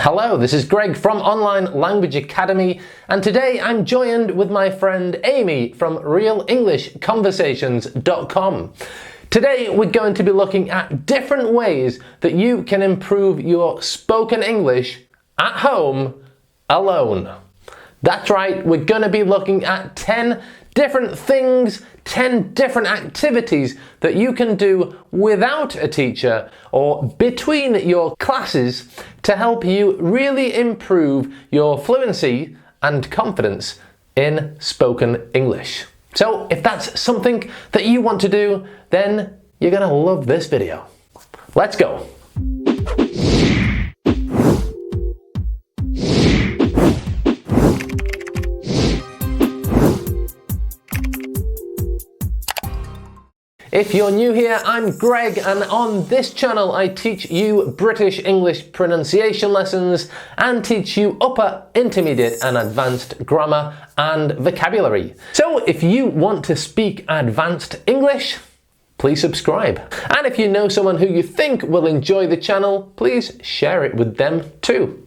Hello, this is Greg from Online Language Academy, and today I'm joined with my friend Amy from RealEnglishConversations.com. Today we're going to be looking at different ways that you can improve your spoken English at home alone. That's right, we're going to be looking at 10 different things, 10 different activities that you can do without a teacher or between your classes to help you really improve your fluency and confidence in spoken English. So if that's something that you want to do, then you're going to love this video. Let's go. If you're new here, I'm Greg, and on this channel I teach you British English pronunciation lessons and teach you upper, intermediate and advanced grammar and vocabulary. So if you want to speak advanced English, please subscribe. And if you know someone who you think will enjoy the channel, please share it with them too.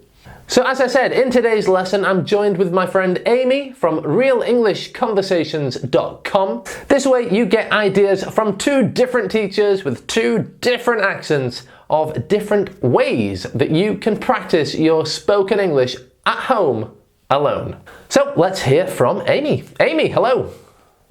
So as I said, in today's lesson, I'm joined with my friend Amy from RealEnglishConversations.com. This way you get ideas from two different teachers with two different accents of different ways that you can practice your spoken English at home alone. So let's hear from Amy. Amy, hello.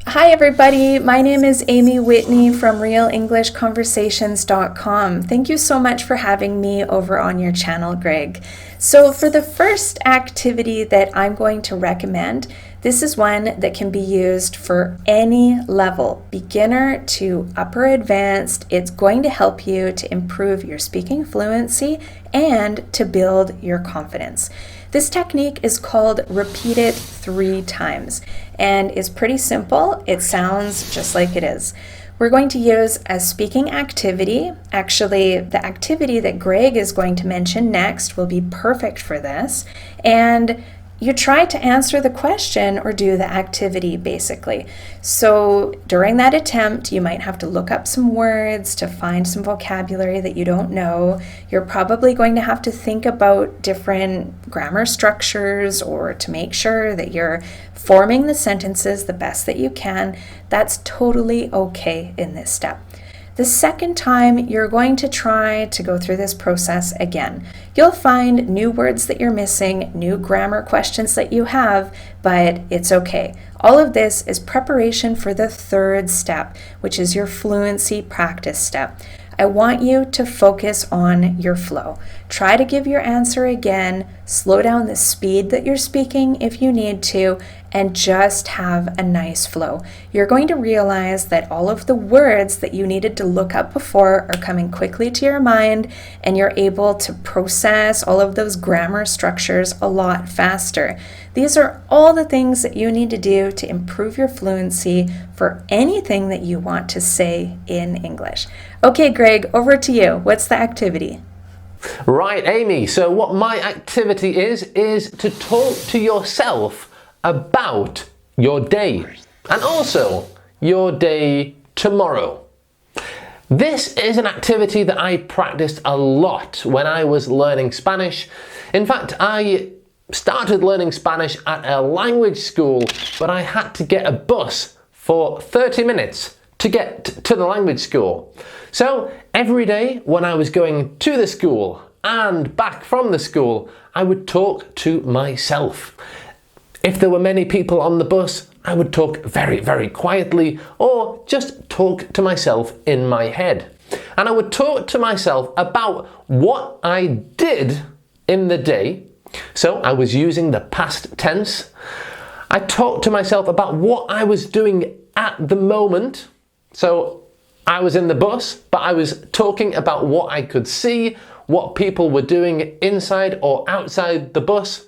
Hi everybody, my name is Amy Whitney from RealEnglishConversations.com. Thank you so much for having me over on your channel, Greg. So for the first activity that I'm going to recommend, this is one that can be used for any level, beginner to upper advanced. It's going to help you to improve your speaking fluency and to build your confidence. This technique is called repeat it 3 times and is pretty simple. It sounds just like it is. We're going to use a speaking activity. Actually, the activity that Greg is going to mention next will be perfect for this. And you try to answer the question or do the activity basically. So during that attempt, you might have to look up some words to find some vocabulary that you don't know. You're probably going to have to think about different grammar structures or to make sure that you're forming the sentences the best that you can. That's totally okay in this step. The second time, you're going to try to go through this process again. You'll find new words that you're missing, new grammar questions that you have, but it's okay. All of this is preparation for the third step, which is your fluency practice step. I want you to focus on your flow. Try to give your answer again, slow down the speed that you're speaking if you need to, and just have a nice flow. You're going to realize that all of the words that you needed to look up before are coming quickly to your mind, and you're able to process all of those grammar structures a lot faster. These are all the things that you need to do to improve your fluency for anything that you want to say in English. Okay, Greg, over to you. What's the activity? Right, Amy. So what my activity is to talk to yourself about your day and also your day tomorrow. This is an activity that I practiced a lot when I was learning Spanish. In fact, I started learning Spanish at a language school, but I had to get a bus for 30 minutes to get to the language school. So every day when I was going to the school and back from the school, I would talk to myself. If there were many people on the bus, I would talk very, very quietly or just talk to myself in my head. And I would talk to myself about what I did in the day. So I was using the past tense. I talked to myself about what I was doing at the moment. So I was in the bus, but I was talking about what I could see, what people were doing inside or outside the bus.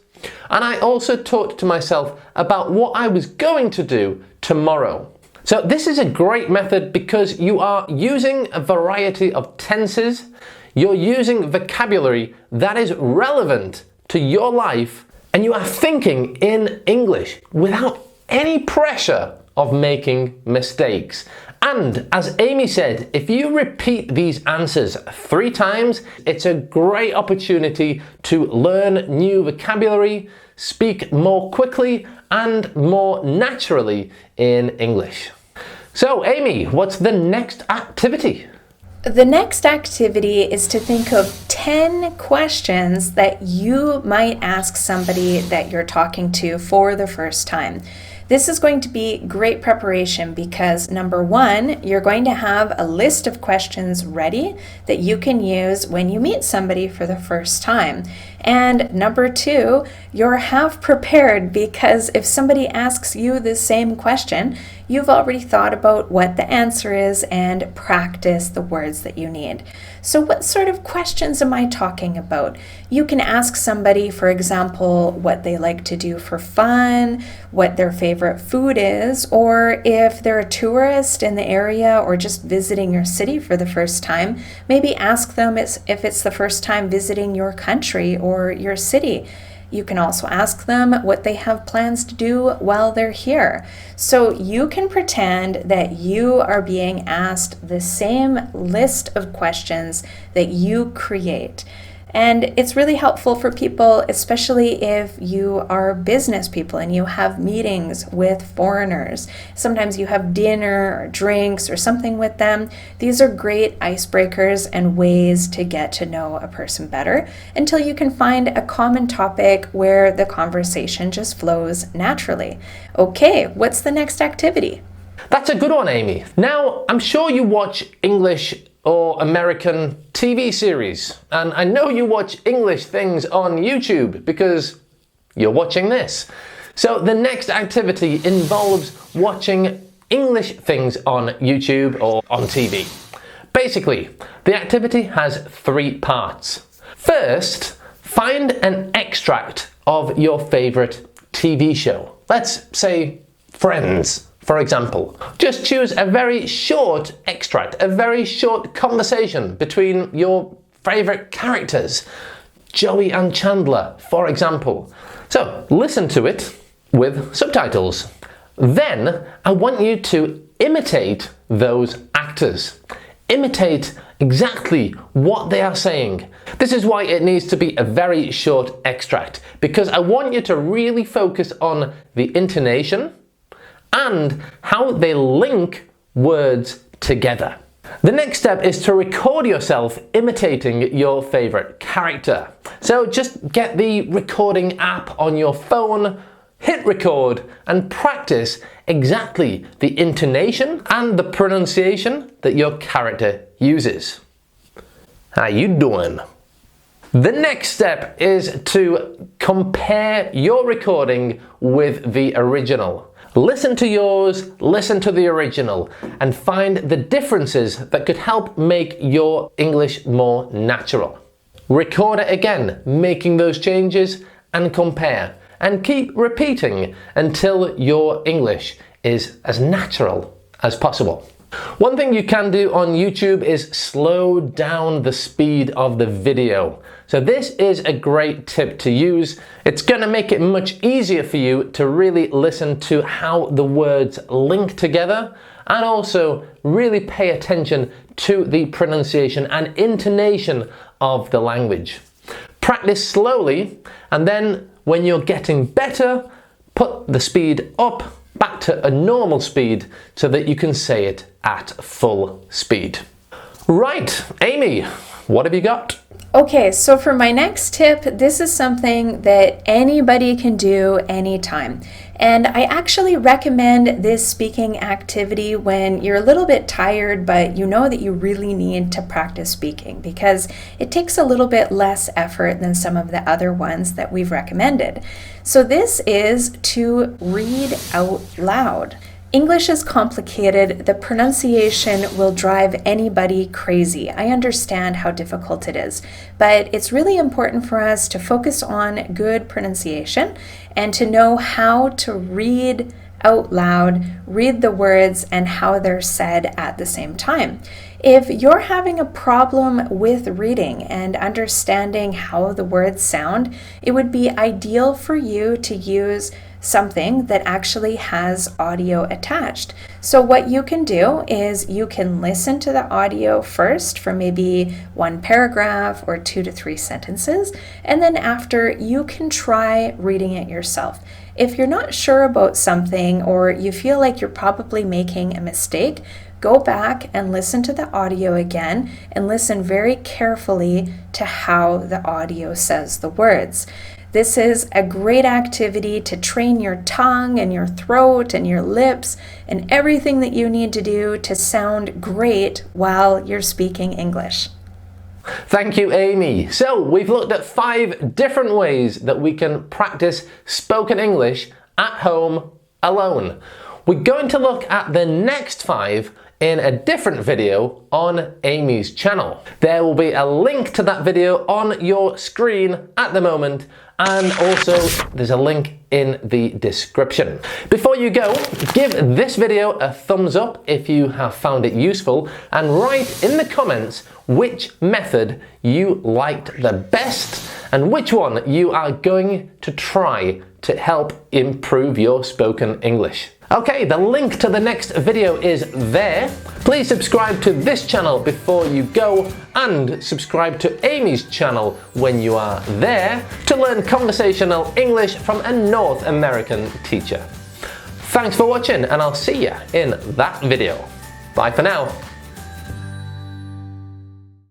And I also talked to myself about what I was going to do tomorrow. So this is a great method because you are using a variety of tenses. You're using vocabulary that is relevant to your life, and you are thinking in English without any pressure of making mistakes. And as Amy said, if you repeat these answers 3 times, it's a great opportunity to learn new vocabulary, speak more quickly and more naturally in English. So Amy, what's the next activity? The next activity is to think of 10 questions that you might ask somebody that you're talking to for the first time. This is going to be great preparation because number 1, you're going to have a list of questions ready that you can use when you meet somebody for the first time. And number 2, you're half prepared because if somebody asks you the same question, you've already thought about what the answer is and practice the words that you need. So what sort of questions am I talking about? You can ask somebody, for example, what they like to do for fun, what their favorite food is, or if they're a tourist in the area or just visiting your city for the first time, maybe ask them if it's the first time visiting your country or your city. You can also ask them what they have plans to do while they're here. So you can pretend that you are being asked the same list of questions that you create. And it's really helpful for people, especially if you are business people and you have meetings with foreigners. Sometimes you have dinner or drinks or something with them. These are great icebreakers and ways to get to know a person better until you can find a common topic where the conversation just flows naturally. Okay, what's the next activity? That's a good one, Amy. Now, I'm sure you watch English or American TV series, and I know you watch English things on YouTube because you're watching this. So the next activity involves watching English things on YouTube or on TV. Basically, the activity has 3 parts. First, find an extract of your favorite TV show. Let's say Friends, for example. Just choose a very short extract, a very short conversation between your favorite characters, Joey and Chandler, for example. So listen to it with subtitles. Then I want you to imitate those actors. Imitate exactly what they are saying. This is why it needs to be a very short extract, because I want you to really focus on the intonation and how they link words together. The next step is to record yourself imitating your favorite character. So just get the recording app on your phone, hit record and practice exactly the intonation and the pronunciation that your character uses. How you doing? The next step is to compare your recording with the original. Listen to yours, listen to the original, and find the differences that could help make your English more natural. Record it again, making those changes, and compare. And keep repeating until your English is as natural as possible. One thing you can do on YouTube is slow down the speed of the video. So this is a great tip to use. It's going to make it much easier for you to really listen to how the words link together and also really pay attention to the pronunciation and intonation of the language. Practice slowly, and then when you're getting better, put the speed up back to a normal speed so that you can say it at full speed. Right, Amy, what have you got? Okay, so for my next tip, this is something that anybody can do anytime. And I actually recommend this speaking activity when you're a little bit tired, but you know that you really need to practice speaking because it takes a little bit less effort than some of the other ones that we've recommended. So this is to read out loud. English is complicated. The pronunciation will drive anybody crazy. I understand how difficult it is, but it's really important for us to focus on good pronunciation and to know how to read out loud, read the words and how they're said at the same time. If you're having a problem with reading and understanding how the words sound, it would be ideal for you to use something that actually has audio attached. So what you can do is you can listen to the audio first for maybe one paragraph or 2 to 3 sentences, and then after you can try reading it yourself. If you're not sure about something or you feel like you're probably making a mistake, go back and listen to the audio again and listen very carefully to how the audio says the words. This is a great activity to train your tongue and your throat and your lips and everything that you need to do to sound great while you're speaking English. Thank you, Amy. So we've looked at 5 different ways that we can practice spoken English at home alone. We're going to look at the next 5 in a different video on Amy's channel. There will be a link to that video on your screen at the moment, and also there's a link in the description. Before you go, give this video a thumbs up if you have found it useful, and write in the comments which method you liked the best and which one you are going to try to help improve your spoken English. Okay, the link to the next video is there. Please subscribe to this channel before you go, and subscribe to Amy's channel when you are there to learn conversational English from a North American teacher. Thanks for watching, and I'll see you in that video. Bye for now.